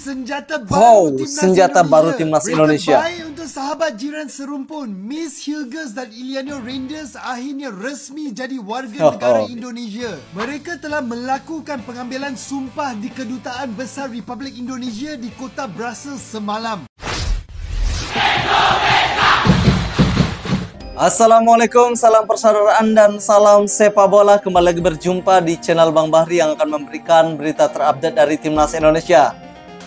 senjata baru timnas Indonesia. Baik untuk sahabat jiran serumpun, Miss Hilgers dan Iliano Randers akhirnya resmi jadi warga negara Indonesia. Mereka telah melakukan pengambilan sumpah di Kedutaan Besar Republik Indonesia di kota Brussels semalam. Assalamualaikum, salam persaudaraan dan salam sepak bola. Kembali lagi berjumpa di channel Bang Bahri yang akan memberikan berita terupdate dari timnas Indonesia.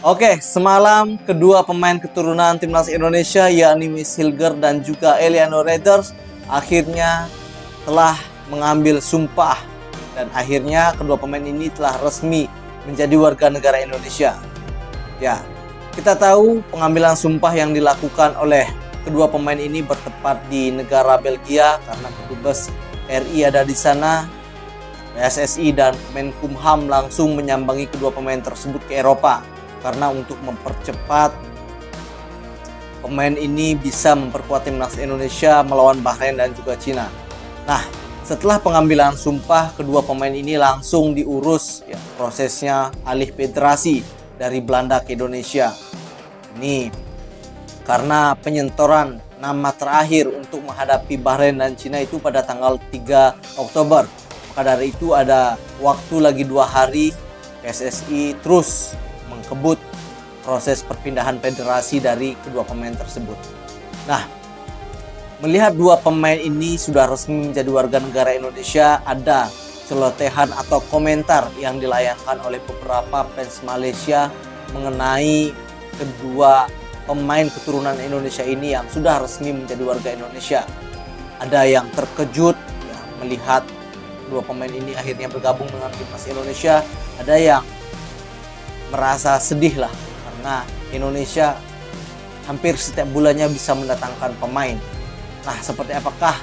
Oke, semalam kedua pemain keturunan timnas Indonesia yakni Miss Hilgers dan juga Iliano Randers akhirnya telah mengambil sumpah dan akhirnya kedua pemain ini telah resmi menjadi warga negara Indonesia. Ya, kita tahu pengambilan sumpah yang dilakukan oleh kedua pemain ini bertempat di negara Belgia karena kedubes RI ada di sana. PSSI dan Menkumham langsung menyambangi kedua pemain tersebut ke Eropa karena untuk mempercepat pemain ini bisa memperkuat timnas Indonesia melawan Bahrain dan juga Cina. Nah, setelah pengambilan sumpah, kedua pemain ini langsung diurus ya, prosesnya alih federasi dari Belanda ke Indonesia. Ini karena penyentoran nama terakhir untuk menghadapi Bahrain dan Cina itu pada tanggal 3 Oktober. Maka dari itu ada waktu lagi 2 hari, PSSI terus mengkebut proses perpindahan federasi dari kedua pemain tersebut. Nah, melihat dua pemain ini sudah resmi menjadi warga negara Indonesia, ada celotehan atau komentar yang dilayangkan oleh beberapa fans Malaysia mengenai kedua pemain keturunan Indonesia ini yang sudah resmi menjadi warga Indonesia. Ada yang terkejut ya, melihat dua pemain ini akhirnya bergabung dengan timnas Indonesia. Ada yang merasa sedih lah karena Indonesia hampir setiap bulannya bisa mendatangkan pemain. Nah, seperti apakah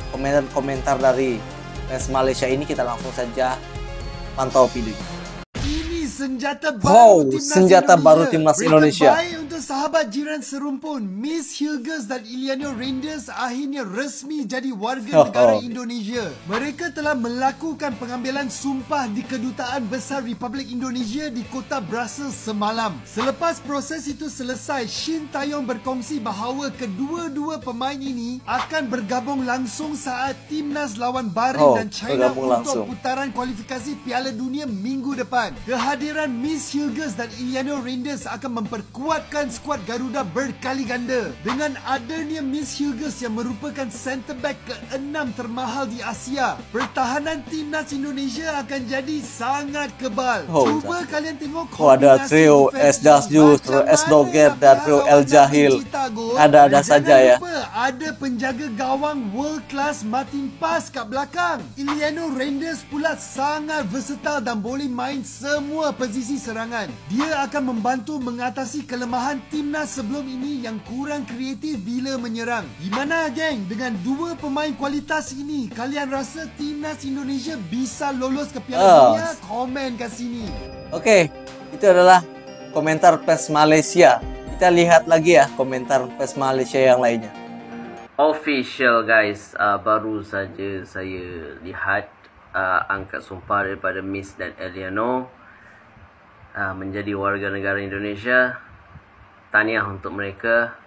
komentar-komentar dari fans Malaysia ini? Kita langsung saja pantau videonya. Senjata baru timnas Indonesia. Sahabat jiran serumpun, Miss Hilgers dan Iliano Randers akhirnya resmi jadi warga negara Indonesia. Mereka telah melakukan pengambilan sumpah di Kedutaan Besar Republik Indonesia di kota Brussels semalam. Selepas proses itu selesai, Shin Taeyong berkongsi bahawa kedua-dua pemain ini akan bergabung langsung saat timnas lawan Bahrain dan China untuk putaran kualifikasi Piala Dunia minggu depan. Kehadiran Miss Hilgers dan Iliano Randers akan memperkuatkan skuad Garuda berkali ganda. Dengan adanya Miss Hilgers yang merupakan centre back ke-6 termahal di Asia, pertahanan timnas Indonesia akan jadi sangat kebal. Cuba kalian tengok ada trio S Dasjus, trio S Doger dan trio El Jahil. Ada saja ya. Ada penjaga gawang world class Martin Paes kat belakang. Iliano Randers pula sangat versatile dan boleh main semua posisi serangan. Dia akan membantu mengatasi kelemahan timnas sebelum ini yang kurang kreatif bila menyerang. Gimana geng? Dengan dua pemain kualitas ini, kalian rasa timnas Indonesia bisa lolos ke Piala Dunia? Komen kat sini. Oke, itu adalah komentar fans Malaysia. Kita lihat lagi ya komentar fans Malaysia yang lainnya. Official guys, baru saja saya lihat angkat sumpah daripada Miss dan Iliano menjadi warga negara Indonesia. Tahniah untuk mereka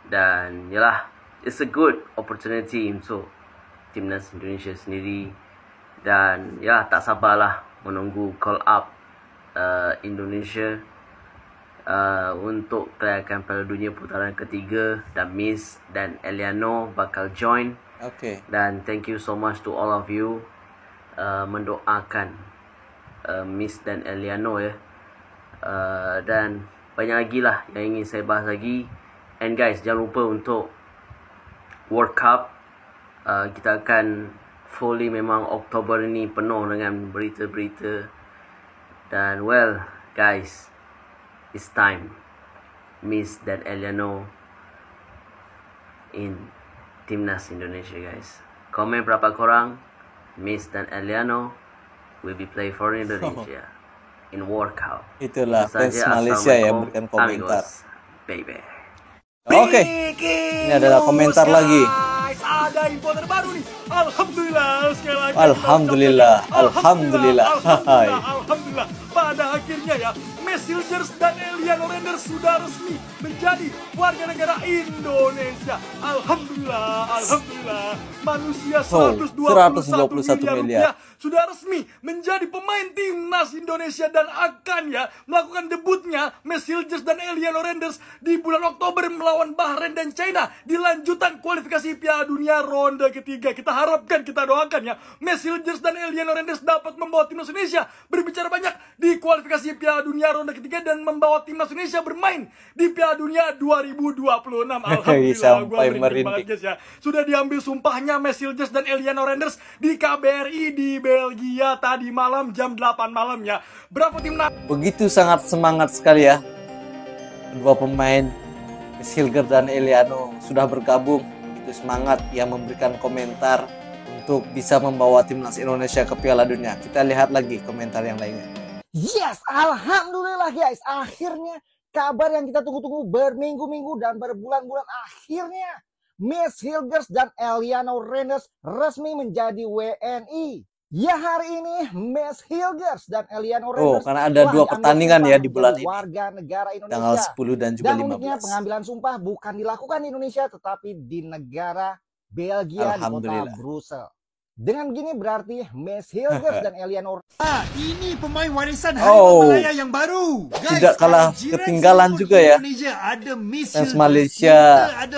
dan yalah, it's a good opportunity untuk timnas Indonesia sendiri dan ya tak sabarlah menunggu call up Indonesia untuk kelayakan Piala Dunia putaran ketiga dan Miss dan Iliano bakal join. Dan thank you so much to all of you mendoakan Miss dan Iliano ya. Dan banyak lagi lah yang ingin saya bahas lagi. And guys, jangan lupa untuk World Cup. Kita akan fully memang Oktober ini penuh dengan berita-berita. Dan well guys, it's time Miss dan Iliano in timnas Indonesia guys. Komen berapa korang Miss dan Iliano will be play for Indonesia in World Cup. Itulah fans Malaysia yang berikan komentar. Baby. Oke, ini adalah komentar lagi. Ada info terbaru nih. Alhamdulillah sekali lagi. Alhamdulillah. Alhamdulillah. Pada akhirnya ya Max Hilgers dan Eliano Renders sudah resmi menjadi warga negara Indonesia. Alhamdulillah, alhamdulillah. Manusia 121 miliar rupiah sudah resmi menjadi pemain timnas Indonesia dan akan melakukan debutnya Max Hilgers dan Eliano Renders di bulan Oktober melawan Bahrain dan China di lanjutan kualifikasi Piala Dunia ronde ketiga. Kita harapkan, kita doakan Max Hilgers dan Eliano Renders dapat membawa timnas Indonesia berbicara banyak di kualifikasi Piala Dunia ronde ketiga dan membawa timnas Indonesia bermain di Piala Dunia 2026. Alhamdulillah, gue merinding banget guys Sudah diambil sumpahnya Max Hilgers dan Eliano Renders di KBRI di Belgia tadi malam jam 8 malam Berapa timnas? Begitu sangat semangat sekali kedua pemain Max Hilgers dan Eliano sudah bergabung. Begitu semangat memberikan komentar untuk bisa membawa timnas Indonesia ke Piala Dunia. Kita lihat lagi komentar yang lainnya. Yes, alhamdulillah guys. Akhirnya kabar yang kita tunggu-tunggu berminggu-minggu dan berbulan-bulan, akhirnya Max Hilgers dan Eliano Renders resmi menjadi WNI. Ya, hari ini Max Hilgers dan Eliano Renders karena ada dua pertandingan di bulan ini, warga negara Indonesia. Tanggal 10 dan juga 15. Uniknya pengambilan sumpah bukan dilakukan di Indonesia tetapi di negara Belgia, di kota Brussel. Dengan begini berarti Max Hilgers dan Eliano. Ini pemain warisan Harimau Malaya yang baru. Guys, tidak kalah ketinggalan juga ada fans Malaysia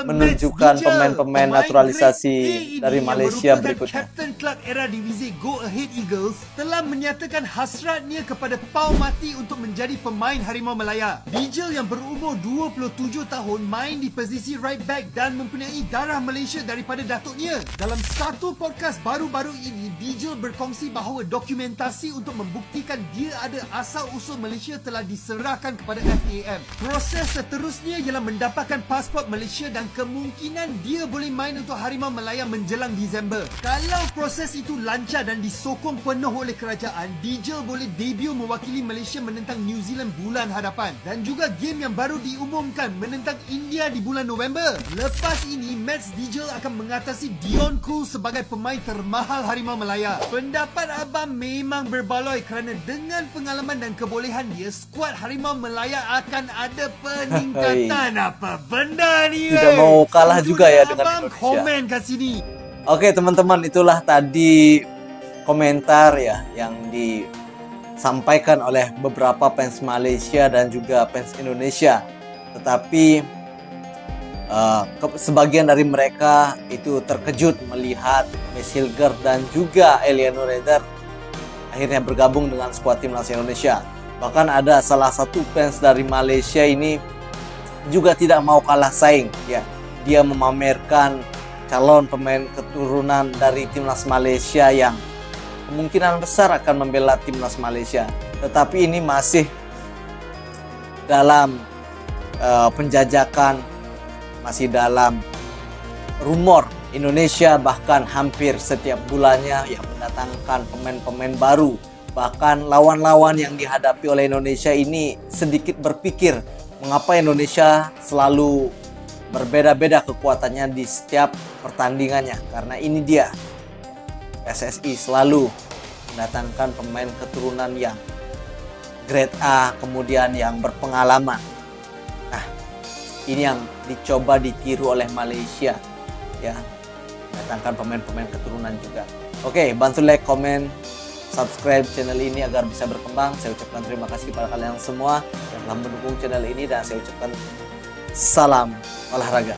menunjukkan pemain-pemain naturalisasi dari Malaysia berikutnya. Captain Clark era divisi Go Ahead Eagles telah menyatakan hasratnya kepada pau mati untuk menjadi pemain Harimau Malaya. Digel yang berumur 27 tahun main di posisi right back dan mempunyai darah Malaysia daripada datuknya. Dalam satu podcast baru ini, Digel berkongsi bahawa dokumentasi untuk membuktikan dia ada asal-usul Malaysia telah diserahkan kepada FAM. Proses seterusnya ialah mendapatkan pasport Malaysia dan kemungkinan dia boleh main untuk Harimau Malaya menjelang Disember. Kalau proses itu lancar dan disokong penuh oleh kerajaan, Digel boleh debut mewakili Malaysia menentang New Zealand bulan hadapan dan juga game yang baru diumumkan menentang India di bulan November. Lepas ini, Max Digel akan mengatasi Dion Cool sebagai pemain termahal Harimau Malaya. Pendapat abang memang berbaloi kerana dengan pengalaman dan kebolehan dia, skuad Harimau Malaya akan ada peningkatan. Apa benda ni? Tidak mau kalah juga dengan Indonesia. Komen kat sini. Oke teman-teman, itulah tadi komentar yang disampaikan oleh beberapa fans Malaysia dan juga fans Indonesia. Tetapi sebagian dari mereka itu terkejut melihat Max Hilgers dan juga Eliano Renders akhirnya bergabung dengan skuad timnas Indonesia. Bahkan ada salah satu fans dari Malaysia ini juga tidak mau kalah saing. Dia memamerkan calon pemain keturunan dari timnas Malaysia yang kemungkinan besar akan membela timnas Malaysia. Tetapi ini masih dalam penjajakan, masih dalam rumor. Indonesia bahkan hampir setiap bulannya mendatangkan pemain-pemain baru. Bahkan lawan-lawan yang dihadapi oleh Indonesia ini sedikit berpikir mengapa Indonesia selalu berbeda-beda kekuatannya di setiap pertandingannya. Karena ini dia, PSSI selalu mendatangkan pemain keturunan yang grade A, kemudian yang berpengalaman. Ini yang dicoba ditiru oleh Malaysia, datangkan pemain-pemain keturunan juga. Oke, bantu like, komen, subscribe channel ini agar bisa berkembang. Saya ucapkan terima kasih kepada kalian semua yang telah mendukung channel ini dan saya ucapkan salam olahraga.